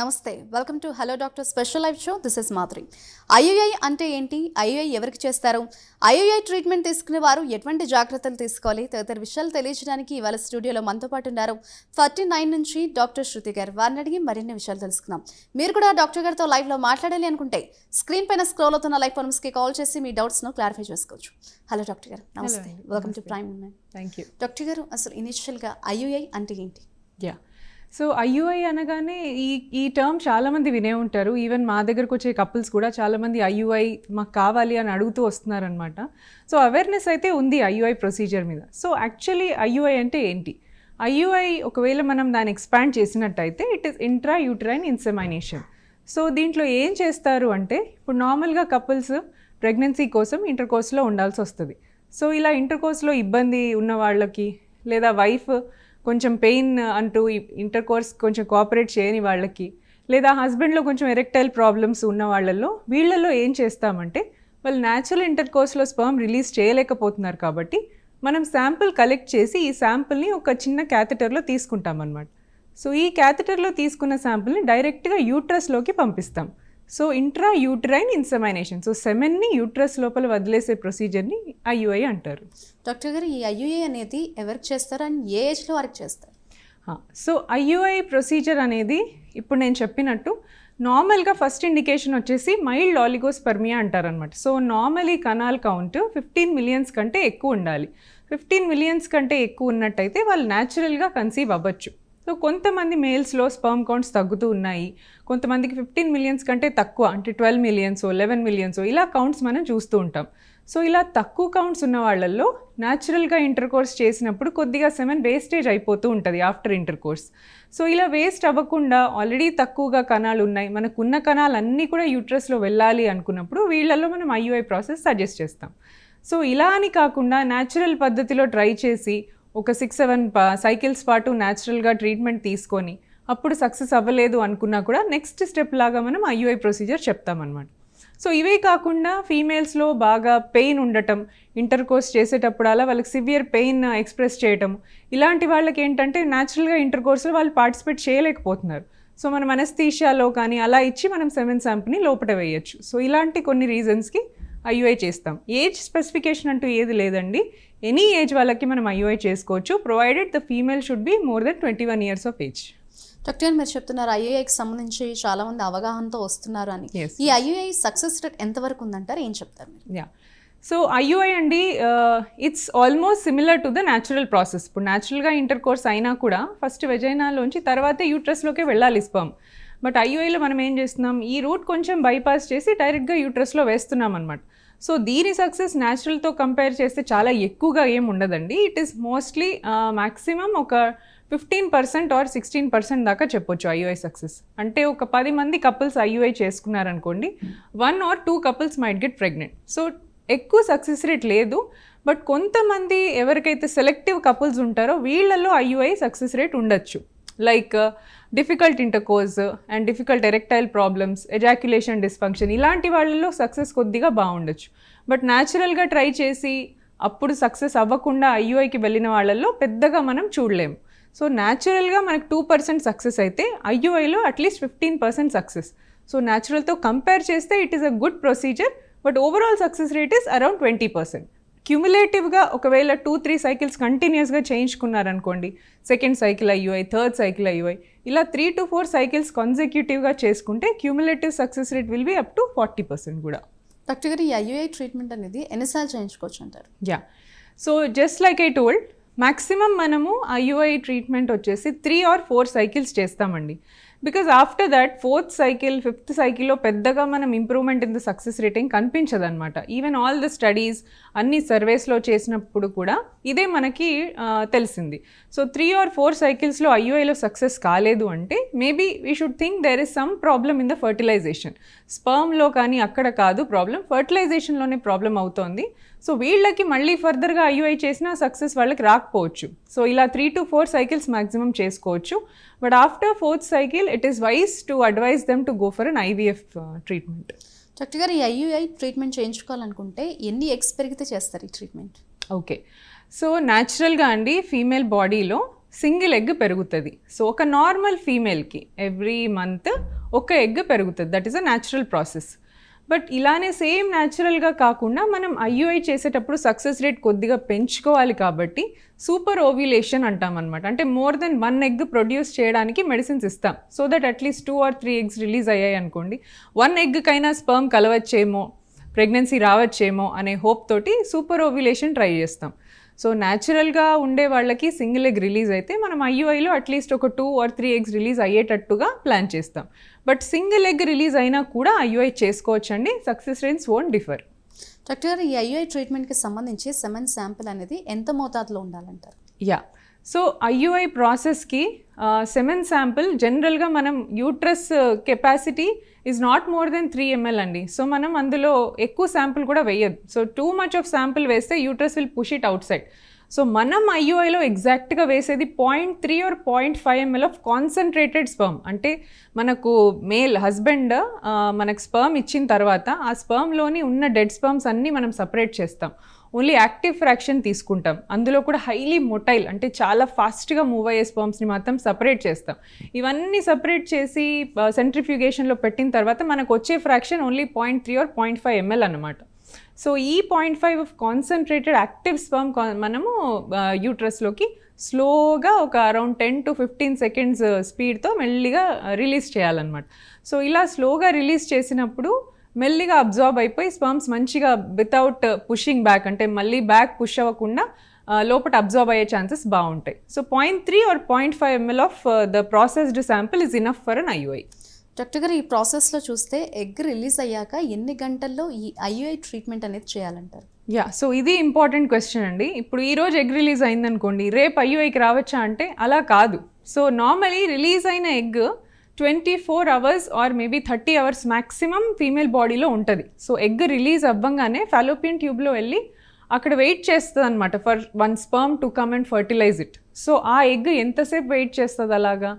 నమస్తే, welcome to hello doctor special live show. This is Madhuri. IUI అంటే ఏంటి, IUI ఎవరికి చేస్తారు, ఐయుఐ ట్రీట్మెంట్ తీసుకునే వారు ఎటువంటి జాగ్రత్తలు తీసుకోవాలి తదితర విషయాలు తెలియజేయడానికి ఇవాళ స్టూడియోలో మనతో పాటు ఉన్నారు 49 నుంచి డాక్టర్ శృతి గారు. వారిని అడిగి మరిన్ని విషయాలు తెలుసుకుందాం. మీరు కూడా డాక్టర్ గారితో లైవ్లో మాట్లాడాలి అనుకుంటే స్క్రీన్ పైన స్క్రోల్ అవుతున్న లైవ్ ఫోరమ్స్కి కాల్ చేసి మీ డౌట్స్ను క్లారిఫై చేసుకోవచ్చు. హలో డాక్టర్ గారు, నమస్తే, welcome to prime women. Thank you. Doctor గారు, అసలు ఇనిషియల్గా ఐయుఐ అంటే ఏంటి? సో ఐయుఐ అనగానే ఈ టర్మ్ చాలామంది వినే ఉంటారు. ఈవెన్ మా దగ్గరకు వచ్చే కపుల్స్ కూడా చాలామంది ఐయుఐ మాకు కావాలి అని అడుగుతూ వస్తున్నారనమాట. సో అవేర్నెస్ అయితే ఉంది ఐయుఐ ప్రొసీజర్ మీద. సో యాక్చువల్లీ ఐయుఐ అంటే ఏంటి? ఐయుఐ ఒకవేళ మనం దాన్ని ఎక్స్పాండ్ చేసినట్టయితే it is intra uterine insemination. So దీంట్లో ఏం చేస్తారు అంటే, ఇప్పుడు నార్మల్గా కపుల్స్ ప్రెగ్నెన్సీ కోసం ఇంటర్కోర్స్లో ఉండాల్సి వస్తుంది. సో ఇలా ఇంటర్కోర్స్లో ఇబ్బంది ఉన్న వాళ్ళకి, లేదా వైఫ్ కొంచెం పెయిన్ అంటూ ఇంటర్కోర్స్ కొంచెం కోఆపరేట్ చేయని వాళ్ళకి, లేదా హస్బెండ్లో కొంచెం ఎరెక్టైల్ ప్రాబ్లమ్స్ ఉన్న వీళ్ళలో ఏం చేస్తామంటే, వాళ్ళు న్యాచురల్ ఇంటర్కోర్స్లో స్పర్మ్ రిలీజ్ చేయలేకపోతున్నారు కాబట్టి మనం శాంపుల్ కలెక్ట్ చేసి ఈ శాంపుల్ని ఒక చిన్న క్యాథెటర్లో తీసుకుంటాం అన్నమాట. సో ఈ క్యాథెటర్లో తీసుకున్న శాంపుల్ని డైరెక్ట్గా యూట్రస్లోకి పంపిస్తాం. So intra uterine insemination. So సెమెన్ని యూట్రస్ లోపల వదిలేసే ప్రొసీజర్ని ఐయుఐ అంటారు. డాక్టర్ గారు, ఈ ఐయుఐ అనేది ఎవరికి చేస్తారు అండ్ ఏ ఏజ్లో వారికి చేస్తారు? సో ఐయుఐ ప్రొసీజర్ అనేది ఇప్పుడు నేను చెప్పినట్టు నార్మల్గా ఫస్ట్ ఇండికేషన్ వచ్చేసి మైల్డ్ ఆలిగోస్పర్మియా అంటారనమాట. So normally canal count 15 millions కంటే ఎక్కువ ఉండాలి. 15 మిలియన్స్ కంటే ఎక్కువ ఉన్నట్టయితే వాళ్ళు న్యాచురల్గా కన్సీవ్ అవ్వచ్చు. సో కొంతమంది మేల్స్లో స్పర్మ్ కౌంట్స్ తగ్గుతూ ఉన్నాయి, కొంతమందికి 15 మిలియన్స్ కంటే తక్కువ, అంటే 12 మిలియన్స్ 11 మిలియన్స్ ఇలా కౌంట్స్ మనం చూస్తూ ఉంటాం. సో ఇలా తక్కువ కౌంట్స్ ఉన్న వాళ్ళల్లో న్యాచురల్గా ఇంటర్కోర్స్ చేసినప్పుడు కొద్దిగా సెమెన్ వేస్టేజ్ అయిపోతూ ఉంటుంది ఆఫ్టర్ ఇంటర్కోర్స్. సో ఇలా వేస్ట్ అవ్వకుండా ఆల్రెడీ తక్కువగా కణాలు ఉన్నాయి, మనకున్న కణాలు అన్నీ కూడా యూట్రస్లో వెళ్ళాలి అనుకున్నప్పుడు వీళ్ళల్లో మనం ఐయుఐ ప్రాసెస్ సజెస్ట్ చేస్తాం. సో ఇలా అని కాకుండా న్యాచురల్ పద్ధతిలో ట్రై చేసి ఒక 6-7 సైకిల్స్ పాటు న్యాచురల్గా ట్రీట్మెంట్ తీసుకొని అప్పుడు సక్సెస్ అవ్వలేదు అనుకున్నా కూడా నెక్స్ట్ స్టెప్ లాగా మనం ఐయుఐ ప్రొసీజర్ చెప్తామన్నమాట. సో ఇవే కాకుండా ఫీమేల్స్లో బాగా పెయిన్ ఉండటం, ఇంటర్కోర్స్ చేసేటప్పుడు అలా వాళ్ళకి సివియర్ పెయిన్ ఎక్స్ప్రెస్ చేయటం, ఇలాంటి వాళ్ళకి ఏంటంటే న్యాచురల్గా ఇంటర్కోర్స్లో వాళ్ళు పార్టిసిపేట్ చేయలేకపోతున్నారు. సో మనం అనస్థీషియాలో కానీ అలా ఇచ్చి మనం సెమెన్ శాంపుల్ని లోపల వేయచ్చు. సో ఇలాంటి కొన్ని రీజన్స్కి ఐయుఐ చేస్తాం. ఏజ్ స్పెసిఫికేషన్ అంటూ ఏది లేదండి, ఎనీ ఏజ్ వాళ్ళకి మనం ఐయుఐ చేసుకోవచ్చు, provided the female should be more than 21 years of age. Doctor గారు, మీరు చెప్తున్నారు ఐయుఐకి సంబంధించి చాలా మంది అవగాహనతో వస్తున్నారు అని. ఈ ఐయుఐ సక్సెస్ రేట్ ఎంతవరకు ఉందంటారు, ఏం చెప్తారు మీరు? సో ఐయుఐ అండి, it's almost similar to the natural process. ఇప్పుడు న్యాచురల్గా ఇంటర్కోర్స్ అయినా కూడా ఫస్ట్ వెజైనాలోంచి తర్వాతే యూట్రస్లోకే వెళ్ళాలి స్పర్మ్. బట్ ఐయుఐలో మనం ఏం చేస్తున్నాం, ఈ రూట్ కొంచెం బైపాస్ చేసి డైరెక్ట్గా యూట్రస్లో వేస్తున్నాం అనమాట. సో దీని సక్సెస్ న్యాచురల్తో కంపేర్ చేస్తే చాలా ఎక్కువగా ఏం ఉండదండి. ఇట్ ఈస్ మోస్ట్లీ మ్యాక్సిమం ఒక 15% ఆర్ 16% దాకా చెప్పొచ్చు ఐయుఐ సక్సెస్. అంటే ఒక 10 మంది కపుల్స్ ఐయుఐ చేసుకున్నారనుకోండి, 1 or 2 couples might get pregnant. So ఎక్కువ సక్సెస్ రేట్ లేదు. బట్ కొంతమంది ఎవరికైతే సెలెక్టివ్ కపుల్స్ ఉంటారో వీళ్ళల్లో ఐయుఐ సక్సెస్ రేట్ ఉండొచ్చు. Like difficult intercourse and difficult erectile problems, ejaculation dysfunction, ఇలాంటి వాళ్ళలో సక్సెస్ కొద్దిగా బాగుండొచ్చు. బట్ న్యాచురల్గా ట్రై చేసి అప్పుడు సక్సెస్ అవ్వకుండా ఐయుఐకి వెళ్ళిన వాళ్ళల్లో పెద్దగా మనం చూడలేము. సో న్యాచురల్గా మనకు 2% సక్సెస్ అయితే ఐయుఐలో అట్లీస్ట్ 15% సక్సెస్. సో న్యాచురల్తో కంపేర్ చేస్తే it is a good procedure. But overall success rate is around 20%. క్యూములేటివ్గా ఒకవేళ 2-3 సైకిల్స్ కంటిన్యూస్గా చేయించుకున్నారనుకోండి, second cycle IUI, third cycle IUI, ఇలా 3 to 4 సైకిల్స్ కాన్సెక్యూటివ్గా చేసుకుంటే cumulative success rate will be up to 40% కూడా. డాక్టర్ గారు, ఈ ఐయుఐ ట్రీట్మెంట్ అనేది ఎన్నిసార్లు చేయించుకోవచ్చు అంటారు? So just like I told, maximum మనము ఐయుఐ ట్రీట్మెంట్ వచ్చేసి 3 or 4 సైకిల్స్ చేస్తామండి. Because after that 4th cycle 5th సైకిల్లో పెద్దగా మనం improvement in the success rate ఏం కనిపించదు అనమాట. ఈవెన్ ఆల్ ద స్టడీస్ అన్ని సర్వేస్లో చేసినప్పుడు కూడా ఇదే మనకి తెలిసింది. సో 3 or 4 సైకిల్స్లో ఐయుఐలో సక్సెస్ కాలేదు అంటే maybe we should think there is some problem in the fertilization. స్పర్మ్లో కానీ అక్కడ కాదు ప్రాబ్లం, ఫర్టిలైజేషన్లోనే ప్రాబ్లం అవుతోంది. సో వీళ్ళకి మళ్ళీ ఫర్దర్గా ఐయుఐ చేసినా సక్సెస్ వాళ్ళకి రాకపోవచ్చు. సో ఇలా 3 to 4 సైకిల్స్ మ్యాక్సిమం చేసుకోవచ్చు. But after 4th cycle it is wise to advise them to go for an IVF treatment. Doctor గారు, ఈ ఐయుఐ ట్రీట్మెంట్ చేయించుకోవాలనుకుంటే ఎన్ని ఎగ్స్ పెరిగితే చేస్తారు ఈ ట్రీట్మెంట్? ఓకే, సో న్యాచురల్గా అండి ఫీమేల్ బాడీలో సింగిల్ ఎగ్ పెరుగుతుంది. సో ఒక నార్మల్ ఫీమేల్కి ఎవ్రీ మంత్ ఒక ఎగ్ పెరుగుతుంది. That is a natural process. But ఇలానే సేమ్ న్యాచురల్గా కాకుండా మనం ఐయుఐ చేసేటప్పుడు సక్సెస్ రేట్ కొద్దిగా పెంచుకోవాలి కాబట్టి సూపర్ ఓవ్యులేషన్ అంటాం అనమాట. అంటే మోర్ దెన్ 1 ఎగ్ ప్రొడ్యూస్ చేయడానికి మెడిసిన్స్ ఇస్తాం. So that at least 2 or 3 eggs release అయ్యాయి అనుకోండి, 1 ఎగ్కైనా స్పర్మ్ కలవచ్చేమో, ప్రెగ్నెన్సీ రావచ్చేమో అనే హోప్ తోటి సూపర్ ఓవ్యులేషన్ ట్రై చేస్తాం. సో న్యాచురల్గా ఉండే వాళ్ళకి సింగిల్ ఎగ్ రిలీజ్ అయితే మనం ఐయుఐలో అట్లీస్ట్ ఒక 2 or 3 eggs రిలీజ్ అయ్యేటట్టుగా ప్లాన్ చేస్తాం. బట్ సింగిల్ ఎగ్ రిలీజ్ అయినా కూడా ఐయుఐ చేసుకోవచ్చండి. Success rates won't differ. Doctor గారు, ఈ ఐయుఐ ట్రీట్మెంట్కి సంబంధించి సెమెన్ శాంపిల్ అనేది ఎంత మోతాదులో ఉండాలంటారు? యా, సో ఐయుఐ ప్రాసెస్కి సెమెన్ శాంపిల్ జనరల్గా మనం uterus capacity is not more than 3 ml అండి. సో మనం అందులో ఎక్కువ శాంపిల్ కూడా వేయద్దు. So too much of sample వేస్తే uterus will push it outside. So మనం ఐయుఐలో ఎగ్జాక్ట్గా వేసేది 0.3 or 0.5 ml of concentrated sperm. అంటే మనకు మేల్ హస్బెండ్ మనకు స్పర్మ్ ఇచ్చిన తర్వాత ఆ స్పర్మ్లోని ఉన్న డెడ్ స్పర్మ్స్ అన్నీ మనం సపరేట్ చేస్తాం. ఓన్లీ యాక్టివ్ ఫ్రాక్షన్ తీసుకుంటాం. అందులో కూడా హైలీ మొటైల్ అంటే చాలా ఫాస్ట్గా మూవ్ అయ్యే స్పర్మ్స్ని మాత్రం సపరేట్ చేస్తాం. ఇవన్నీ సపరేట్ చేసి సెంట్రిఫ్యూగేషన్లో పెట్టిన తర్వాత మనకు వచ్చే ఫ్రాక్షన్ ఓన్లీ 0.3 or 0.5 ml అన్నమాట. సో ఈ 0.5 ఆఫ్ కాన్సన్ట్రేటెడ్ యాక్టివ్ స్పర్మ్ మనము యూట్రస్లోకి స్లోగా ఒక అరౌండ్ 10 to 15 seconds స్పీడ్తో మెల్లిగా రిలీజ్ చేయాలన్నమాట. సో ఇలా స్లోగా రిలీజ్ చేసినప్పుడు మెల్లిగా అబ్జార్బ్ అయిపోయి స్పర్మ్స్ మంచిగా వితౌట్ పుషింగ్ బ్యాక్, అంటే మళ్ళీ బ్యాక్ పుష్ అవ్వకుండా లోపల అబ్జార్బ్ అయ్యే ఛాన్సెస్ బాగుంటాయి. So 0.3 or 0.5 ml of the processed sample is enough for an IUI. Doctor గారు, ఈ ప్రాసెస్లో చూస్తే ఎగ్ రిలీజ్ అయ్యాక ఎన్ని గంటల్లో ఈ ఐయుఐ ట్రీట్మెంట్ అనేది చేయాలంటారు? యా, సో ఇది ఇంపార్టెంట్ క్వశ్చన్ అండి. ఇప్పుడు ఈరోజు ఎగ్ రిలీజ్ అయిందనుకోండి, రేపు ఐయుఐకి రావచ్చా అంటే అలా కాదు. సో నార్మలీ రిలీజ్ అయిన egg 24 hours or maybe 30 hours maximum female బాడీలో ఉంటుంది. సో ఎగ్ రిలీజ్ అవ్వంగానే ఫాలోపియన్ ట్యూబ్లో వెళ్ళి అక్కడ వెయిట్ చేస్తుంది అనమాట for one sperm to come and fertilise it. So ఆ ఎగ్ ఎంతసేపు వెయిట్ చేస్తుంది అలాగా?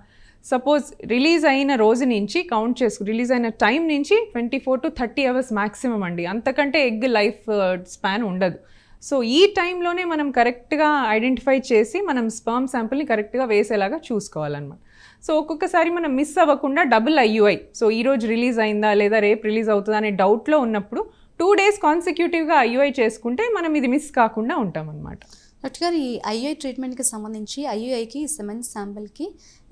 సపోజ్ రిలీజ్ అయిన రోజు నుంచి కౌంట్ చేసుకు, రిలీజ్ అయిన టైం నుంచి 24 to 30 hours మ్యాక్సిమం అండి. అంతకంటే ఎగ్ లైఫ్ స్పాన్ ఉండదు. సో ఈ టైంలోనే మనం కరెక్ట్గా ఐడెంటిఫై చేసి మనం స్పర్మ్ శాంపిల్ని కరెక్ట్గా వేసేలాగా చూసుకోవాలన్నమాట. సో ఒక్కొక్కసారి మనం మిస్ అవ్వకుండా డబుల్ ఐయుఐ, సో ఈరోజు రిలీజ్ అయిందా లేదా రేపు రిలీజ్ అవుతుందా అనే డౌట్లో ఉన్నప్పుడు 2 days కాన్సిక్యూటివ్గా ఐయుఐ చేసుకుంటే మనం ఇది మిస్ కాకుండా ఉంటాం అన్నమాట. డాక్టర్ గారు, ఈ ఐయుఐ ట్రీట్మెంట్కి సంబంధించి ఐయుఐకి సెమెన్ శాంపిల్కి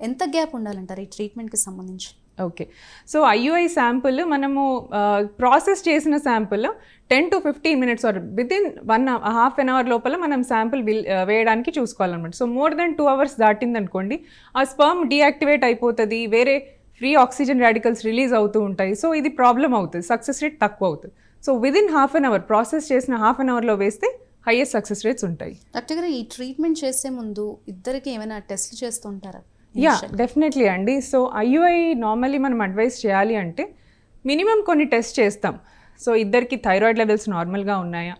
ఎంత గ్యాప్ ఉండాలంటారు ఈ ట్రీట్మెంట్కి సంబంధించి? ఓకే, సో ఐయుఐ శాంపుల్ మనము ప్రాసెస్ చేసిన sample 10 to 15 minutes or within 1.5 hour లోపల మనం శాంపుల్ వేయడానికి చూసుకోవాలన్నమాట. సో మోర్ దెన్ 2 hours దాటింది అనుకోండి, ఆ స్పర్మ్ డీయాక్టివేట్ అయిపోతుంది, వేరే ఫ్రీ ఆక్సిజన్ రాడికల్స్ రిలీజ్ అవుతూ ఉంటాయి. సో ఇది ప్రాబ్లం అవుతుంది, సక్సెస్ రేట్ తక్కువ అవుతుంది. సో విదిన్ 1/2 hour ప్రాసెస్ చేసిన 1/2 hourలో వేస్తే హైయెస్ట్ సక్సెస్ రేట్స్ ఉంటాయి. డాక్టర్ గారు, ఈ ట్రీట్మెంట్ చేసే ముందు ఇద్దరికి ఏమైనా టెస్ట్లు చేస్తూ ఉంటారా? యా, డెఫినెట్లీ అండి. సో ఐయుఐ నార్మల్లీ మనం అడ్వైస్ చేయాలి అంటే మినిమం కొన్ని టెస్ట్ చేస్తాం. సో ఇద్దరికి థైరాయిడ్ లెవెల్స్ నార్మల్గా ఉన్నాయా,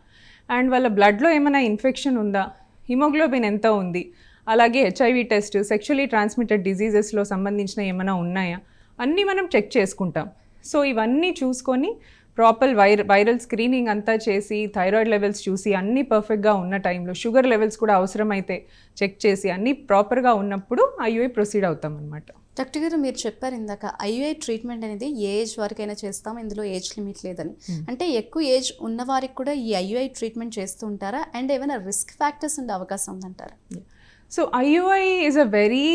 అండ్ వాళ్ళ బ్లడ్లో ఏమైనా ఇన్ఫెక్షన్ ఉందా, హిమోగ్లోబిన్ ఎంత ఉంది, అలాగే హెచ్ఐవి టెస్ట్, సెక్షువల్లీ ట్రాన్స్మిటెడ్ డిజీజెస్లో సంబంధించిన ఏమైనా ఉన్నాయా, అన్నీ మనం చెక్ చేసుకుంటాం. సో ఇవన్నీ చూసుకొని ప్రాపర్ వైరల్ స్క్రీనింగ్ అంతా చేసి థైరాయిడ్ లెవెల్స్ చూసి అన్నీ పర్ఫెక్ట్గా ఉన్న టైంలో షుగర్ లెవెల్స్ కూడా అవసరమైతే చెక్ చేసి అన్నీ ప్రాపర్గా ఉన్నప్పుడు ఐయుఐ ప్రొసీడ్ అవుతాం అనమాట. డాక్టర్ గారు, మీరు చెప్పారు ఇందాక ఐయుఐ ట్రీట్మెంట్ అనేది ఏ ఏజ్ వరకైనా చేస్తాం, ఇందులో ఏజ్ లిమిట్ లేదని. అంటే ఎక్కువ ఏజ్ ఉన్న వారికి కూడా ఈ ఐయుఐ ట్రీట్మెంట్ చేస్తూ ఉంటారా? అండ్ ఏమైనా రిస్క్ ఫ్యాక్టర్స్ ఉండే అవకాశం ఉందంటారా? So IUI is a very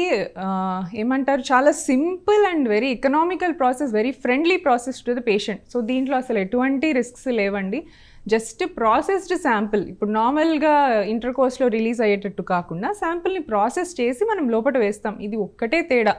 ఏమంటారు, చాలా simple and very economical process, very friendly process to the patient. So దీంట్లో అసలు ఎటువంటి రిస్క్స్ లేవండి. జస్ట్ ప్రాసెస్డ్ శాంపిల్, ఇప్పుడు నార్మల్గా ఇంటర్ కోర్స్లో రిలీజ్ అయ్యేటట్టు కాకుండా శాంపిల్ని ప్రాసెస్ చేసి మనం లోపల వేస్తాం. ఇది ఒక్కటే తేడా.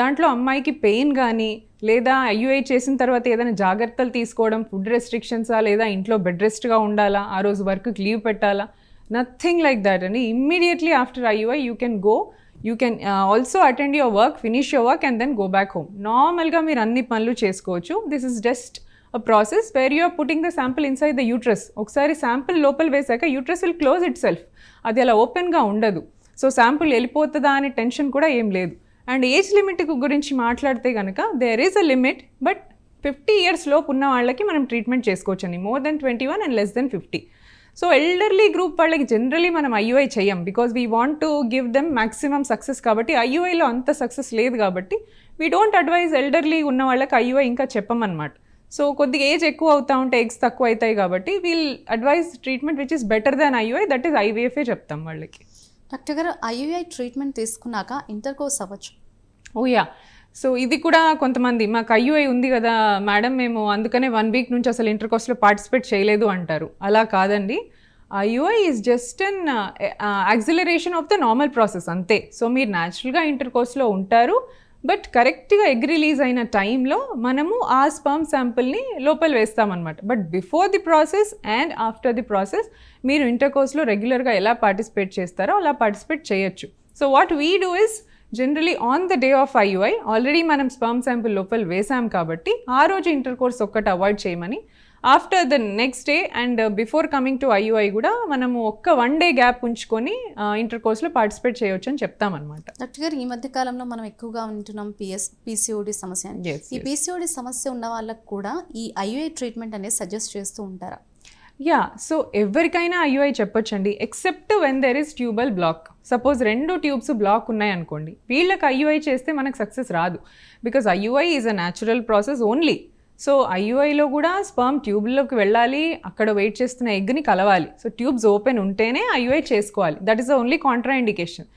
దాంట్లో అమ్మాయికి పెయిన్ కానీ లేదా ఐయుఐ చేసిన తర్వాత ఏదైనా జాగ్రత్తలు తీసుకోవడం, ఫుడ్ రెస్ట్రిక్షన్సా లేదా ఇంట్లో బెడ్ రెస్ట్గా ఉండాలా, ఆ రోజు వర్క్కి లీవ్ పెట్టాలా, నథింగ్ లైక్ దాట్ అండి. Immediately after IUI you can go, you can also attend your work, finish your work and then go back home. నార్మల్గా మీరు అన్ని పనులు చేసుకోవచ్చు. This is just a process where you are putting the sample inside the uterus. ఒకసారి sample లోపల వేసాక uterus will close it self, అది అలా ఓపెన్గా ఉండదు. సో శాంపిల్ వెళ్ళిపోతుందా అనే టెన్షన్ కూడా ఏం లేదు. అండ్ ఏజ్ లిమిట్ గురించి మాట్లాడితే కనుక there is a limit, but 50 years లోపు ఉన్న వాళ్ళకి మనం ట్రీట్మెంట్ చేసుకోవచ్చండి. More than 21 and less than 50. So elderly group వాళ్ళకి జనరలీ మనం ఐయుఐ చెయ్యం because we want to give them maximum success. కాబట్టి ఐయుఐలో అంత సక్సెస్ లేదు కాబట్టి వీ డోంట్ అడ్వైజ్ ఎల్డర్లీ ఉన్న వాళ్ళకి ఐయుఐ ఇంకా చెప్పమన్నమాట. సో కొద్దిగా ఏజ్ ఎక్కువ అవుతా ఉంటే ఎగ్స్ తక్కువ అవుతాయి కాబట్టి we'll advise treatment which is better than IUI, that is ఐవీఎఫ్ఏ చెప్తాం వాళ్ళకి. డాక్టర్ గారు, ఐయుఐ ట్రీట్మెంట్ తీసుకున్నాక ఇంటర్కోర్స్ అవ్వచ్చు? ఓయా, సో ఇది కూడా కొంతమంది మాకు ఐయుఐ ఉంది కదా మేడం, మేము అందుకనే 1 వీక్ నుంచి అసలు ఇంటర్కోర్స్లో పార్టిసిపేట్ చేయలేదు అంటారు. అలా కాదండి, IUI is just an acceleration of the normal process అంతే. సో మీరు న్యాచురల్గా ఇంటర్కోర్స్లో ఉంటారు, బట్ కరెక్ట్గా ఎగ్ రిలీజ్ అయిన టైంలో మనము ఆ స్పర్మ్ శాంపుల్ని లోపల వేస్తామన్నమాట. But before the process and after the process మీరు ఇంటర్కోర్స్లో రెగ్యులర్గా ఎలా పార్టిసిపేట్ చేస్తారో అలా పార్టిసిపేట్ చేయొచ్చు. So what we do is generally on the day of IUI already మనం స్పర్మ్ శాంపుల్ లోపల వేసాం కాబట్టి ఆ రోజు ఇంటర్కోర్స్ ఒక్కటి అవాయిడ్ చేయమని, after the next day and before coming to IUI కూడా మనము ఒక్క 1 డే గ్యాప్ ఉంచుకొని ఇంటర్కోర్స్లో పార్టిసిపేట్ చేయొచ్చు అని చెప్తామన్నమాట. డాక్టర్ గారు, ఈ మధ్య కాలంలో మనం ఎక్కువగా ఉంటున్నాం పీసీఓడి సమస్య అని. ఈ పీసీఓడి సమస్య ఉన్న వాళ్ళకు కూడా ఈ ఐయుఐ ట్రీట్మెంట్ అనేది సజెస్ట్ చేస్తూ ఉంటారా? యా, సో ఎవరికైనా ఐయుఐ చెప్పొచ్చండి, except when there is tubal block. Suppose 2 tubes block ఉన్నాయనుకోండి, వీళ్ళకి ఐయుఐ చేస్తే మనకు సక్సెస్ రాదు. Because IUI is a natural process only. So ఐయుఐలో కూడా స్పర్మ్ ట్యూబ్లోకి వెళ్ళాలి, అక్కడ వెయిట్ చేస్తున్న ఎగ్ని కలవాలి. సో ట్యూబ్స్ ఓపెన్ ఉంటేనే ఐయుఐ చేసుకోవాలి. That is the only contraindication.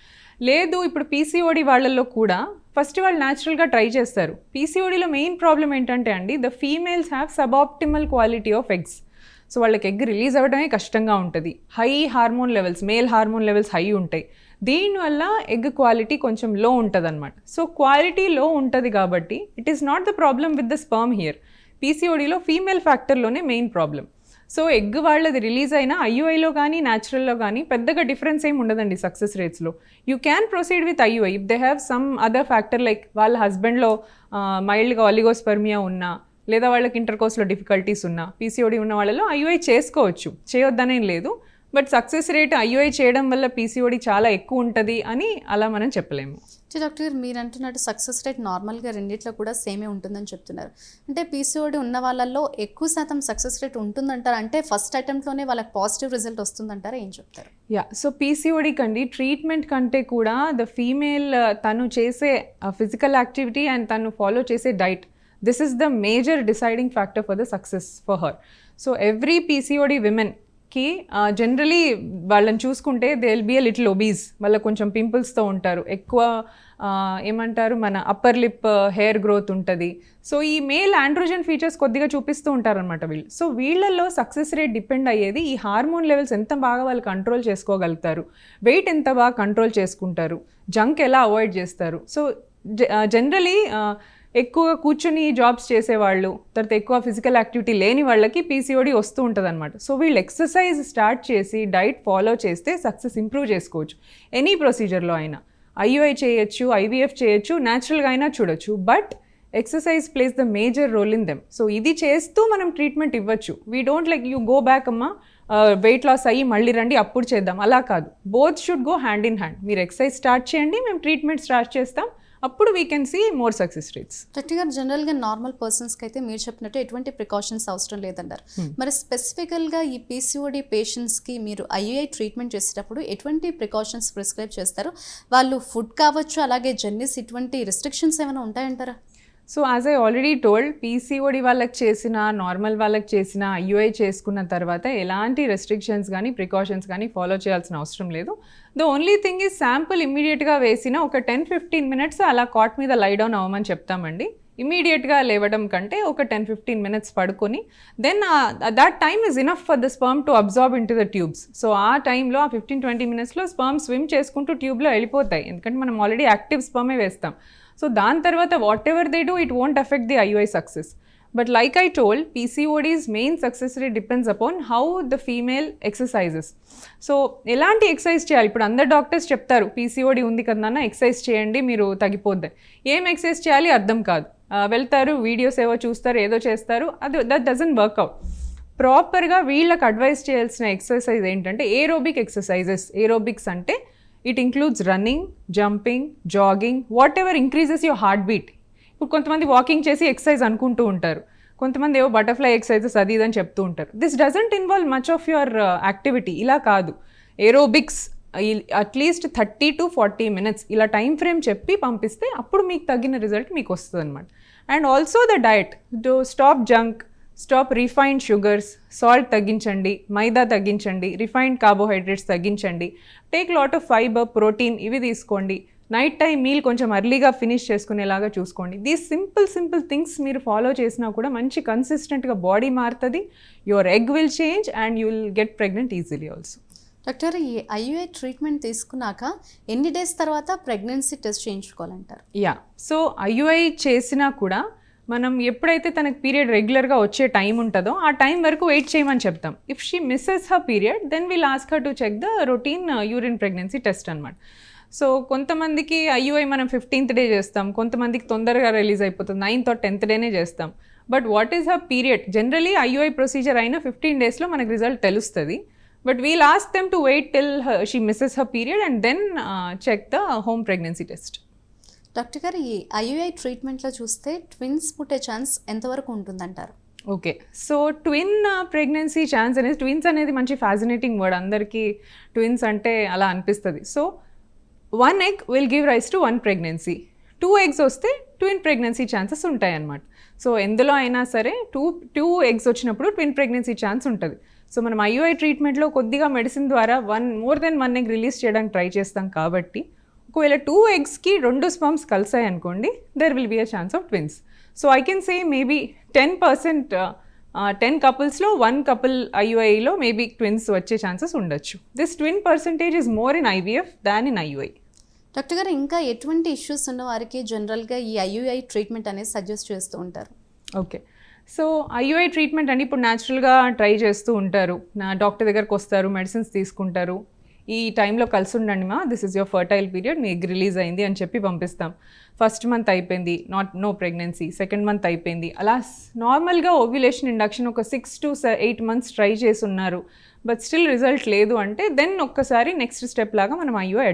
లేదు, ఇప్పుడు పీసీఓడి వాళ్ళల్లో కూడా ఫస్ట్ వాళ్ళు న్యాచురల్గా ట్రై చేస్తారు. పీసీఓడిలో మెయిన్ ప్రాబ్లం ఏంటంటే అండి, the females have suboptimal quality of eggs. So వాళ్ళకి ఎగ్ రిలీజ్ అవ్వడమే కష్టంగా ఉంటుంది. High hormone levels, male hormone levels high ఉంటాయి. దీనివల్ల ఎగ్ క్వాలిటీ కొంచెం లో ఉంటుంది అనమాట. సో క్వాలిటీ లో ఉంటుంది కాబట్టి it is not the problem with the sperm here. పీసీఓడిలో ఫీమేల్ ఫ్యాక్టర్లోనే మెయిన్ ప్రాబ్లం. సో ఎగ్ వాళ్ళది రిలీజ్ అయినా ఐయుఐలో కానీ న్యాచురల్లో కానీ పెద్దగా డిఫరెన్స్ ఏమి ఉండదండి సక్సెస్ రేట్స్లో. You can proceed with IUI if they have some other factor, like వాళ్ళ హస్బెండ్లో మైల్డ్గా ఆలిగోస్పర్మియా ఉన్నా, లేదా వాళ్ళకి ఇంటర్కోర్స్లో డిఫికల్టీస్ ఉన్నా, పీసీఓడి ఉన్న వాళ్ళలో ఐయుఐ చేసుకోవచ్చు, చేయొద్దనేం లేదు. బట్ సక్సెస్ రేట్ ఐయుఐ చేయడం వల్ల పీసీఓడి చాలా ఎక్కువ ఉంటుంది అని అలా మనం చెప్పలేము. డాక్టర్ గారు, మీరు అంటున్నట్టు సక్సెస్ రేట్ నార్మల్గా రెండిట్లో కూడా సేమే ఉంటుందని చెప్తున్నారు. అంటే పీసీఓడి ఉన్న వాళ్ళల్లో ఎక్కువ శాతం సక్సెస్ రేట్ ఉంటుందంటారు, అంటే ఫస్ట్ అటెంప్ట్లోనే వాళ్ళకి పాజిటివ్ రిజల్ట్ వస్తుందంటారా, ఏం చెప్తారు? యా, సో పీసీఓడి కండి ట్రీట్మెంట్ కంటే కూడా ద ఫీమేల్ తను చేసే ఫిజికల్ యాక్టివిటీ అండ్ తను ఫాలో చేసే diet, this is the major deciding factor for the success for her. So every PCOD women కి జనరలీ వాళ్ళని చూసుకుంటే they will be a little obese, వాళ్ళకి కొంచెం పింపుల్స్తో ఉంటారు, ఎక్కువ ఏమంటారు మన అప్పర్ లిప్ హెయిర్ గ్రోత్ ఉంటుంది. సో ఈ మేల్ ఆండ్రోజన్ ఫీచర్స్ కొద్దిగా చూపిస్తూ ఉంటారనమాట వీళ్ళు. సో వీళ్ళల్లో సక్సెస్ రేట్ డిపెండ్ అయ్యేది ఈ హార్మోన్ లెవెల్స్ ఎంత బాగా వాళ్ళు కంట్రోల్ చేసుకోగలుగుతారు, వెయిట్ ఎంత బాగా కంట్రోల్ చేసుకుంటారు, జంక్ ఎలా అవాయిడ్ చేస్తారు. సో జనరలీ ఎక్కువ కూర్చొని జాబ్స్ చేసేవాళ్ళు, తర్వాత ఎక్కువ ఫిజికల్ యాక్టివిటీ లేని వాళ్ళకి పీసీఓడి వస్తూ ఉంటుంది అనమాట. సో వీళ్ళు ఎక్సర్సైజ్ స్టార్ట్ చేసి డైట్ ఫాలో చేస్తే సక్సెస్ ఇంప్రూవ్ చేసుకోవచ్చు. ఎనీ ప్రొసీజర్లో అయినా ఐయుఐ చేయొచ్చు, ఐవీఎఫ్ చేయొచ్చు, న్యాచురల్గా అయినా చూడొచ్చు. But exercise plays the major role in them. So ఇది చేస్తూ మనం ట్రీట్మెంట్ ఇవ్వచ్చు. We don't like you go back అమ్మా వెయిట్ లాస్ అయ్యి మళ్ళీ రండి అప్పుడు చేద్దాం, అలా కాదు. Both should go hand in hand. మీరు ఎక్సర్సైజ్ స్టార్ట్ చేయండి, మేము ట్రీట్మెంట్ స్టార్ట్ చేస్తాం, అప్పుడు we can see more success rates. Doctor గారు, జనరల్గా నార్మల్ పర్సన్స్కి అయితే మీరు చెప్పినట్టు ఎటువంటి ప్రికాషన్స్ అవసరం లేదంటారు. మరి స్పెసిఫికల్గా ఈ పీసీఓడి పేషెంట్స్కి మీరు ఐయుఐ ట్రీట్మెంట్ చేసేటప్పుడు ఎటువంటి ప్రికాషన్స్ ప్రిస్క్రైబ్ చేస్తారు? వాళ్ళు ఫుడ్ కావచ్చు, అలాగే జర్నీస్, ఇటువంటి రిస్ట్రిక్షన్స్ ఏమైనా ఉంటాయంటారా? So as I already told, PCOD వాళ్ళకి చేసిన, నార్మల్ వాళ్ళకి చేసిన, ఐయుఐ చేసుకున్న తర్వాత ఎలాంటి రెస్ట్రిక్షన్స్ కానీ ప్రికాషన్స్ కానీ ఫాలో చేయాల్సిన అవసరం లేదు. The only thing is sample ఇమ్మీడియట్గా వేసిన ఒక 10-15 minutes అలా కాట్ మీద లై డౌన్ అవ్వమని చెప్తామండి. ఇమీడియట్గా లేవడం కంటే ఒక 10-15 minutes పడుకొని, then that time is enough for the sperm to absorb into the tubes. So ఆ టైంలో ఆ 15-20 minutesలో స్పర్మ్ స్విమ్ చేసుకుంటూ ట్యూబ్లో వెళ్ళిపోతాయి, ఎందుకంటే మనం ఆల్రెడీ యాక్టివ్ స్పర్మే వేస్తాం. సో దాని తర్వాత what ever they do, it won't affect the IUI success. But like I told, PCOD's main success rate depends upon how the female exercises. So ఎలాంటి ఎక్సర్సైజ్ చేయాలి? ఇప్పుడు అందరు డాక్టర్స్ చెప్తారు పీసీఓడి ఉంది కదా నాన్న ఎక్సర్సైజ్ చేయండి మీరు తగ్గిపోద్ది. ఏం ఎక్సర్సైజ్ చేయాలి అర్థం కాదు, వెళ్తారు వీడియోస్ ఏవో చూస్తారు, ఏదో చేస్తారు, అది దట్ డజంట్ వర్క్అవుట్. ప్రాపర్గా వీళ్ళకి అడ్వైస్ చేయాల్సిన ఎక్సర్సైజ్ ఏంటంటే ఏరోబిక్ ఎక్సర్సైజెస్. ఏరోబిక్స్ అంటే it includes running, jumping, jogging, what ever increases your heart beat. ఇప్పుడు కొంతమంది వాకింగ్ చేసి ఎక్సర్సైజ్ అనుకుంటూ ఉంటారు, కొంతమంది ఏవో బటర్ఫ్లై ఎక్సర్సైజెస్ అది ఇదని చెప్తూ ఉంటారు. This doesn't involve much of your activity. ఇలా కాదు, ఏరోబిక్స్ అట్లీస్ట్ 30 to 40 minutes ఇలా టైం ఫ్రేమ్ చెప్పి పంపిస్తే అప్పుడు మీకు తగిన రిజల్ట్ మీకు వస్తుంది అనమాట. And also the diet, to stop junk, stop refined sugars, salt తగ్గించండి, మైదా తగ్గించండి, రిఫైన్డ్ కార్బోహైడ్రేట్స్ తగ్గించండి, take lot of fibre, protein ఇవి తీసుకోండి, నైట్ టైం మీల్ కొంచెం అర్లీగా ఫినిష్ చేసుకునేలాగా చూసుకోండి. దీస్ సింపుల్ థింగ్స్ మీరు ఫాలో చేసినా కూడా మంచి కన్సిస్టెంట్గా బాడీ మారుతుంది, your egg will change and you will get pregnant easily also. Doctor, ఈ ఐయుఐ ట్రీట్మెంట్ తీసుకున్నాక ఎన్ని డేస్ తర్వాత ప్రెగ్నెన్సీ టెస్ట్ చేయించుకోవాలంటారు? యా, సో ఐయుఐ చేసినా కూడా మనం ఎప్పుడైతే తనకు పీరియడ్ రెగ్యులర్గా వచ్చే టైం ఉంటుందో ఆ టైం వరకు వెయిట్ చేయమని చెప్తాం. If she misses her period then will ask her to check the routine urine pregnancy test అనమాట. సో కొంతమందికి ఐయుఐ మనం 15th డే చేస్తాం, కొంతమందికి తొందరగా రిలీజ్ అయిపోతుంది, 9th or 10th డేనే చేస్తాం. But what is her period? Generally IUI procedure అయిన 15 daysలో మనకు రిజల్ట్ తెలుస్తుంది. But we'll ask them to wait till she misses her period and then check the home pregnancy test. Doctor గారు, ఈ IUI ట్రీట్మెంట్లో చూస్తే twins పుట్టే chance ఎంతవరకు ఉంటుందంటారు? Okay, so twin pregnancy chance అనేది, ట్విన్స్ అనేది మంచి ఫ్యాసినేటింగ్ వర్డ్, అందరికీ ట్విన్స్ అంటే అలా అనిపిస్తుంది. So 1 egg will give rise to 1 pregnancy. 2 eggs వస్తే ట్విన్ ప్రెగ్నెన్సీ ఛాన్సెస్ ఉంటాయి అన్నమాట. సో ఎందులో అయినా సరే టూ eggs వచ్చినప్పుడు ట్విన్ ప్రెగ్నెన్సీ ఛాన్స్ ఉంటుంది. సో మనం ఐయుఐ ట్రీట్మెంట్లో కొద్దిగా మెడిసిన్ ద్వారా more than 1 egg రిలీజ్ చేయడానికి ట్రై చేస్తాం కాబట్టి ఒకవేళ 2 eggsకి 2 sperms కలిసాయి అనుకోండి, there will be a chance of twins. So I can say maybe 10%, 10 coupleస్లో 1 couple ఐయుఐలో మేబీ ట్విన్స్ వచ్చే ఛాన్సెస్ ఉండొచ్చు. This twin percentage is more in IVF than in IUI. Doctor గారు, ఇంకా ఎటువంటి ఇష్యూస్ ఉన్న వారికి జనరల్గా ఈ ఐయుఐ ట్రీట్మెంట్ అనేది సజెస్ట్ చేస్తూ ఉంటారు? ఓకే, సో ఐయుఐ ట్రీట్మెంట్ అని ఇప్పుడు న్యాచురల్గా ట్రై చేస్తూ ఉంటారు. నా డాక్టర్ దగ్గరకు వస్తారు, మెడిసిన్స్ తీసుకుంటారు, ఈ టైంలో కలిసి ఉండండి మా, this is your fertile period, me egg release అయింది అని చెప్పి పంపిస్తాం. ఫస్ట్ మంత్ అయిపోయింది, నో ప్రెగ్నెన్సీ, సెకండ్ మంత్ అయిపోయింది, అలా నార్మల్గా ఓవ్యులేషన్ ఇండక్షన్ ఒక 6 to 8 months ట్రై చేసి ఉన్నారు, బట్ స్టిల్ రిజల్ట్ లేదు అంటే దెన్ ఒక్కసారి నెక్స్ట్ స్టెప్ లాగా మనం ఐయుఐ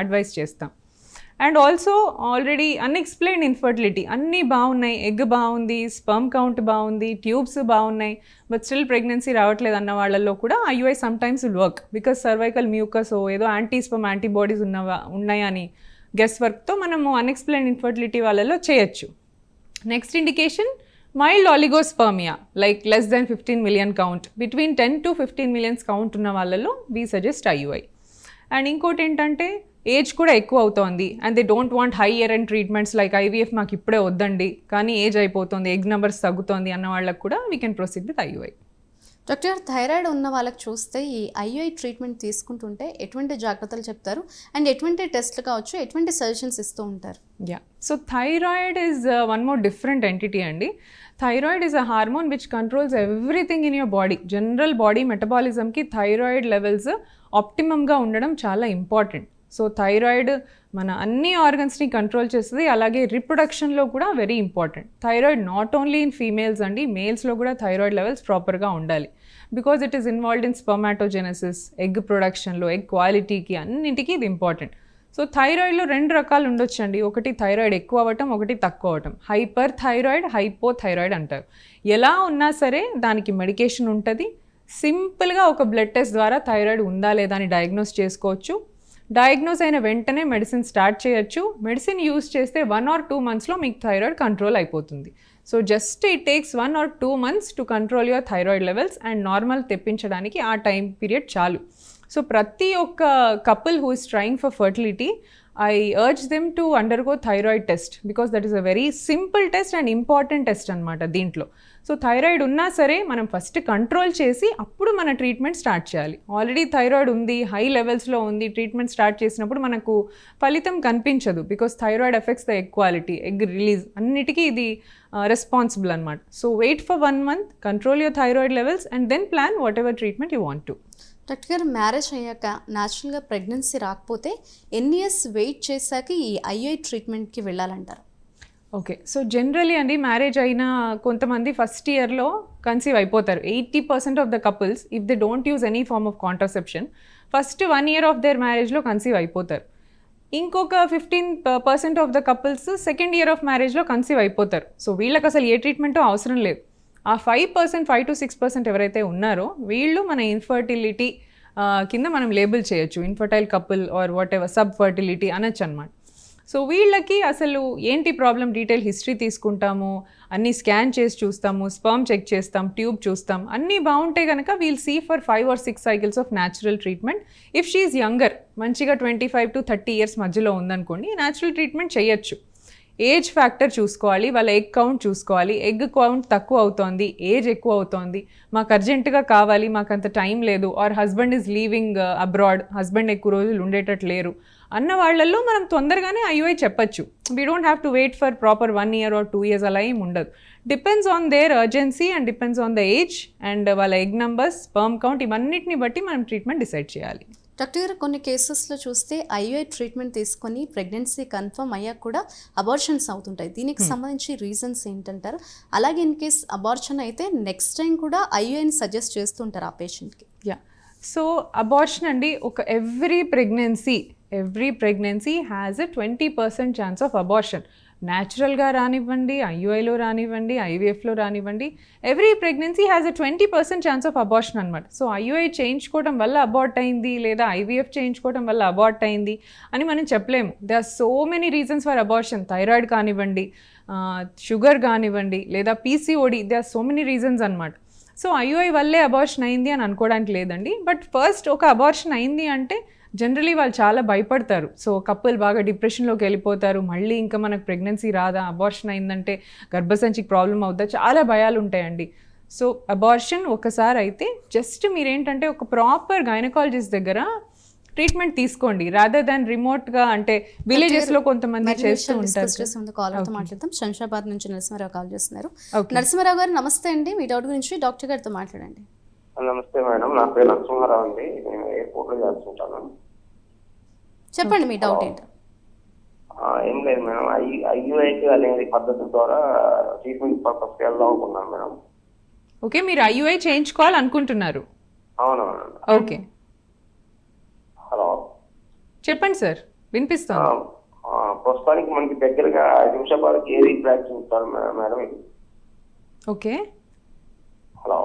అడ్వైస్ చేస్తాం. And also already unexplained infertility అన్నీ బాగున్నాయి, ఎగ్ బాగుంది, స్పర్మ్ కౌంట్ బాగుంది, ట్యూబ్స్ బాగున్నాయి, బట్ స్టిల్ ప్రెగ్నెన్సీ రావట్లేదు అన్న వాళ్ళల్లో కూడా IUI sometimes will work, because cervical mucus ఏదో యాంటీస్పర్మ్ యాంటీబాడీస్ ఉన్నాయని గెస్ వర్క్తో మనము అన్ఎక్స్ప్లెయిన్డ్ ఇన్ఫర్టిలిటీ వాళ్ళలో చేయొచ్చు. Next indication mild oligospermia, like less than 15 million count, between 10 to 15 million count ఉన్న వాళ్ళలో వీ సజెస్ట్ ఐయుఐ. అండ్ ఇంకోటి ఏంటంటే ఏజ్ కూడా ఎక్కువ అవుతోంది and they don't want high year and treatments like IVF మాకు ఇప్పుడే వద్దండి కానీ ఏజ్ అయిపోతుంది, ఎగ్ నెంబర్స్ తగ్గుతోంది అన్న వాళ్ళకు కూడా we can proceed with IUI. Doctor, thyroid ఉన్న వాళ్ళకి చూస్తే ఈ ఐయుఐ ట్రీట్మెంట్ తీసుకుంటుంటే ఎటువంటి జాగ్రత్తలు చెప్తారు అండ్ ఎటువంటి టెస్ట్లు కావచ్చు, ఎటువంటి సజెషన్స్ ఇస్తూ ఉంటారు? Yeah, so thyroid is one more different entity అండి. Thyroid is a hormone which controls everything in your body. General body మెటబాలిజంకి థైరాయిడ్ లెవెల్స్ ఆప్టిమమ్గా ఉండడం చాలా ఇంపార్టెంట్. సో థైరాయిడ్ మన అన్ని ఆర్గన్స్ని కంట్రోల్ చేస్తుంది, అలాగే రీప్రొడక్షన్లో కూడా very important. Thyroid not only in females అండి, మేల్స్లో కూడా థైరాయిడ్ లెవెల్స్ ప్రాపర్గా ఉండాలి, because it is involved in spermatogenesis, egg ప్రొడక్షన్లో, ఎగ్ క్వాలిటీకి అన్నింటికీ ఇది ఇంపార్టెంట్. సో థైరాయిడ్లో 2 రకాలు ఉండొచ్చండి, ఒకటి థైరాయిడ్ ఎక్కువ అవ్వటం, ఒకటి తక్కువ అవ్వటం. హైపర్ థైరాయిడ్, హైపోథైరాయిడ్ అంటారు. ఎలా ఉన్నా సరే దానికి మెడికేషన్ ఉంటుంది. సింపుల్గా ఒక బ్లడ్ టెస్ట్ ద్వారా థైరాయిడ్ ఉందా లేదా అని డయాగ్నోస్ చేసుకోవచ్చు. డయాగ్నోస్ అయిన వెంటనే మెడిసిన్ స్టార్ట్ చేయొచ్చు. మెడిసిన్ యూజ్ చేస్తే 1 or 2 monthsలో మీకు థైరాయిడ్ కంట్రోల్ అయిపోతుంది. So just it takes 1 or 2 months to control your thyroid levels and normal తెప్పించడానికి ఆ టైం పీరియడ్ చాలు. సో ప్రతి ఒక్క couple who is trying for fertility, I urge them to undergo thyroid test because that is a very simple test and important test అన్నమాట దీంట్లో. So thyroid ఉన్నా సరే మనం ఫస్ట్ కంట్రోల్ చేసి అప్పుడు మన ట్రీట్మెంట్ స్టార్ట్ చేయాలి. ఆల్రెడీ థైరాయిడ్ ఉంది, హై లెవెల్స్లో ఉంది, ట్రీట్మెంట్ స్టార్ట్ చేసినప్పుడు మనకు ఫలితం కనిపించదు, because thyroid effects the egg quality, egg release అన్నిటికీ ఇది రెస్పాన్సిబుల్ అనమాట. So wait for 1 month, control your thyroid levels and then plan whatever treatment you want to. Doctor గారు, మ్యారేజ్ అయ్యాక న్యాచురల్గా ప్రెగ్నెన్సీ రాకపోతే ఎన్ని ఇయర్స్ వెయిట్ చేశాక ఈ ఐయుఐ ట్రీట్మెంట్కి వెళ్ళాలంటారు? ఓకే, సో జనరలీ అండి మ్యారేజ్ అయిన కొంతమంది ఫస్ట్ ఇయర్లో కన్సీవ్ అయిపోతారు. 80% of the couples if they don't use any form of contraception first 1 year of their మ్యారేజ్లో కన్సీవ్ అయిపోతారు. ఇంకొక 15% of the couples second year of మ్యారేజ్లో కన్సీవ్ అయిపోతారు. సో వీళ్ళకి అసలు ఏ ట్రీట్మెంటో అవసరం లేదు. ఆ 5%, 5 to 6% ఎవరైతే ఉన్నారో వీళ్ళు మన ఇన్ఫర్టిలిటీ కింద మనం లేబుల్ చేయొచ్చు. Infertile couple or whatever, subfertility అనొచ్చు అనమాట. సో వీళ్ళకి అసలు ఏంటి ప్రాబ్లం డీటెయిల్ హిస్టరీ తీసుకుంటాము, అన్నీ స్కాన్ చేసి చూస్తాము, స్పర్మ్ చెక్ చేస్తాం, ట్యూబ్ చూస్తాం, అన్నీ బాగుంటే కనుక we'll see for 5 or 6 cycles of natural treatment. If she's younger, మంచిగా 25 to 30 years మధ్యలో ఉందనుకోండి, న్యాచురల్ ట్రీట్మెంట్ చేయొచ్చు. ఏజ్ ఫ్యాక్టర్ చూసుకోవాలి, వాళ్ళ ఎగ్ కౌంట్ చూసుకోవాలి. ఎగ్ కౌంట్ తక్కువ అవుతోంది, ఏజ్ ఎక్కువ అవుతోంది, మాకు అర్జెంటుగా కావాలి, మాకు అంత టైం లేదు, or husband is leaving abroad, husband ఎక్కువ రోజులు ఉండేటట్టు లేరు అన్న వాళ్ళల్లో మనం తొందరగానే IUI చెప్పచ్చు. We don't have to wait for proper 1 year or 2 years, అలా ఏమి ఉండదు. Depends on their urgency and depends on the age and వాళ్ళ ఎగ్ నెంబర్స్, స్పర్మ్ కౌంట్, ఇవన్నిటిని బట్టి మనం ట్రీట్మెంట్ డిసైడ్ చేయాలి. డాక్టర్ గారు, కొన్ని కేసెస్లో చూస్తే IUI ట్రీట్మెంట్ తీసుకొని ప్రెగ్నెన్సీ కన్ఫర్మ్ అయ్యాక కూడా అబార్షన్స్ అవుతుంటాయి. దీనికి సంబంధించి రీజన్స్ ఏంటంటారు? అలాగే ఇన్ కేస్ అబార్షన్ అయితే నెక్స్ట్ టైం కూడా IUIని సజెస్ట్ చేస్తుంటారు ఆ పేషెంట్కి? యా, సో అబార్షన్ అండి, ఒక every pregnancy has a 20% chance of abortion. న్యాచురల్గా రానివ్వండి, IUIలో రానివ్వండి, IVFలో రానివ్వండి, every pregnancy has a 20% chance of abortion అనమాట. సో IUI చేయించుకోవడం వల్ల అబార్ట్ అయింది, లేదా IVF చేయించుకోవడం వల్ల అబార్ట్ అయింది అని మనం చెప్పలేము. They are so many reasons for abortion. Thyroid కానివ్వండి, షుగర్ కానివ్వండి, లేదా PCOD, they are so many reasons అనమాట. సో IUI వల్లే అబార్షన్ అయింది అని అనుకోవడానికి లేదండి. బట్ ఫస్ట్ ఒక అబార్షన్ అయింది అంటే జనరలీ వాళ్ళు చాలా భయపడతారు. సో కపుల్ బాగా డిప్రెషన్లోకి వెళ్ళిపోతారు, మళ్ళీ ఇంకా మనకు ప్రెగ్నెన్సీ రాదా, అబార్షన్ అయిందంటే గర్భసంచికి ప్రాబ్లం అవుద్దా, చాలా భయాలు ఉంటాయండి. సో అబార్షన్ ఒకసారి అయితే జస్ట్ మీరేంటంటే ఒక ప్రాపర్ గైనకాలజిస్ట్ దగ్గర ట్రీట్మెంట్ తీసుకోండి, రాదర్ దాన్ రిమోట్గా, అంటే విలేజెస్లో కొంతమంది చేస్తూ ఉంటారు. కాలర్తో మాట్లాడతాం. శంషాబాద్ నుంచి నరసింహారావు కాల్ చేస్తున్నారు. నరసింహారావు గారు నమస్తే అండి, మీ డౌట్ గురించి డాక్టర్ గారితో మాట్లాడండి. నమస్తే మేడం, నా పేరు నరసింహారావు అండి, నేను ఎయిర్పోర్ట్లో చేస్తుంటాను. చెప్పండి మీ డౌట్ ఏంటో. ఏం లేదు మేడం, IUIకి అనేది పద్ధతి ద్వారా ట్రీట్మెంట్ పర్పస్కి వెళ్దాం అనుకున్నాను మేడం. ఓకే, మీరు IUI చేయించుకోవాలనుకుంటున్నారు? అవును. ఓకే, హలో చెప్పండి సార్, వినిపిస్తాను. ప్రస్తుతానికి మనకి దగ్గరగా శంషాబాద్కి ఏది బ్రాంచ్ ఉంటారు మేడం? ఓకే, హలో,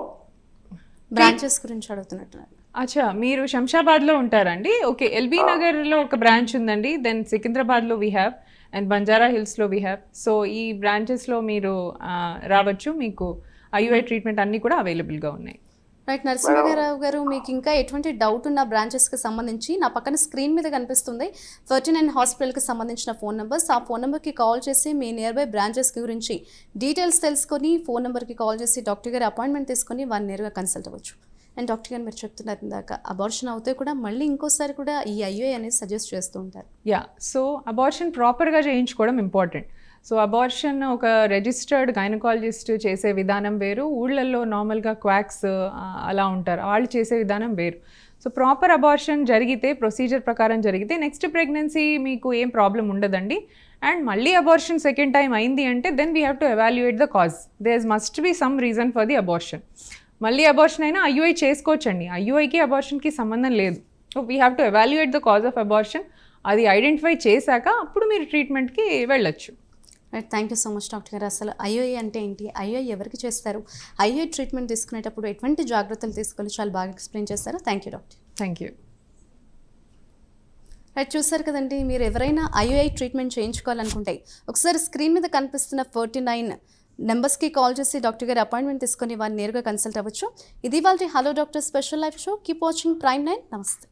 బ్రాంచెస్ గురించి అడుగుతున్నట్టున్నారు. అచ్చా, మీరు శంషాబాద్లో ఉంటారండి. ఓకే, LB నగర్లో ఒక బ్రాంచ్ ఉందండి, దెన్ సికింద్రాబాద్లో వీ హ్యావ్, అండ్ బంజారా హిల్స్లో వీ హ్యావ్. సో ఈ బ్రాంచెస్లో మీరు రావచ్చు, మీకు IUI ట్రీట్మెంట్ అన్నీ కూడా అవైలబుల్గా ఉన్నాయి. రైట్, నరసింహారావు గారు, మీకు ఇంకా ఎటువంటి డౌట్ ఉన్న బ్రాంచెస్కి సంబంధించి నా పక్కన స్క్రీన్ మీద కనిపిస్తుంది 39 హాస్పిటల్కి సంబంధించిన ఫోన్ నెంబర్స్. ఆ ఫోన్ నెంబర్కి కాల్ చేసి మీ నియర్ బై బ్రాంచెస్ గురించి డీటెయిల్స్ తెలుసుకొని ఫోన్ నెంబర్కి కాల్ చేసి డాక్టర్ గారి అపాయింట్మెంట్ తీసుకొని వారిని నేరుగా కన్సల్ట్ అవ్వచ్చు. అండ్ డాక్టర్ గారు, మీరు చెప్తున్నారు ఇందాక అబార్షన్ అవుతే కూడా మళ్ళీ ఇంకోసారి కూడా ఈ IUI అనేది సజెస్ట్ చేస్తూ ఉంటారు. యా, సో అబార్షన్ ప్రాపర్గా చేయించుకోవడం ఇంపార్టెంట్. సో అబార్షన్ ఒక రిజిస్టర్డ్ గైనకాలజిస్ట్ చేసే విధానం వేరు, ఊళ్ళల్లో నార్మల్గా క్వాక్స్ అలా ఉంటారు, వాళ్ళు చేసే విధానం వేరు. సో ప్రాపర్ అబార్షన్ జరిగితే, ప్రొసీజర్ ప్రకారం జరిగితే నెక్స్ట్ ప్రెగ్నెన్సీ మీకు ఏం ప్రాబ్లం ఉండదండి. అండ్ మళ్ళీ అబార్షన్ సెకండ్ టైం అయింది అంటే then we have to evaluate the cause. There must be some reason for the abortion. మళ్ళీ అబార్షన్ అయినా IUI చేసుకోవచ్చండి, IUIకి అబార్షన్కి సంబంధం లేదు. So we have to evaluate the cause of abortion. అది ఐడెంటిఫై చేశాక అప్పుడు మీరు ట్రీట్మెంట్కి వెళ్ళొచ్చు. Right, thank you so much doctor గారు. అసలు IUI అంటే ఏంటి, IUI ఎవరికి చేస్తారు, IUI ట్రీట్మెంట్ తీసుకునేటప్పుడు ఎటువంటి జాగ్రత్తలు తీసుకోవాలి, చాలా బాగా ఎక్స్ప్లెయిన్ చేస్తారు. Thank you doctor. Thank you. Right, చూసారు కదండి, మీరు ఎవరైనా IUI ట్రీట్మెంట్ చేయించుకోవాలనుకుంటే ఒకసారి స్క్రీన్ మీద కనిపిస్తున్న 49 నెంబర్స్కి కాల్ చేసి డాక్టర్ గారి అపాయింట్మెంట్ తీసుకొని వారిని నేరుగా కన్సల్ట్ అవ్వచ్చు. ఇది వాళ్ళ hello doctor special life show. Keep watching Prime 9. నమస్తే.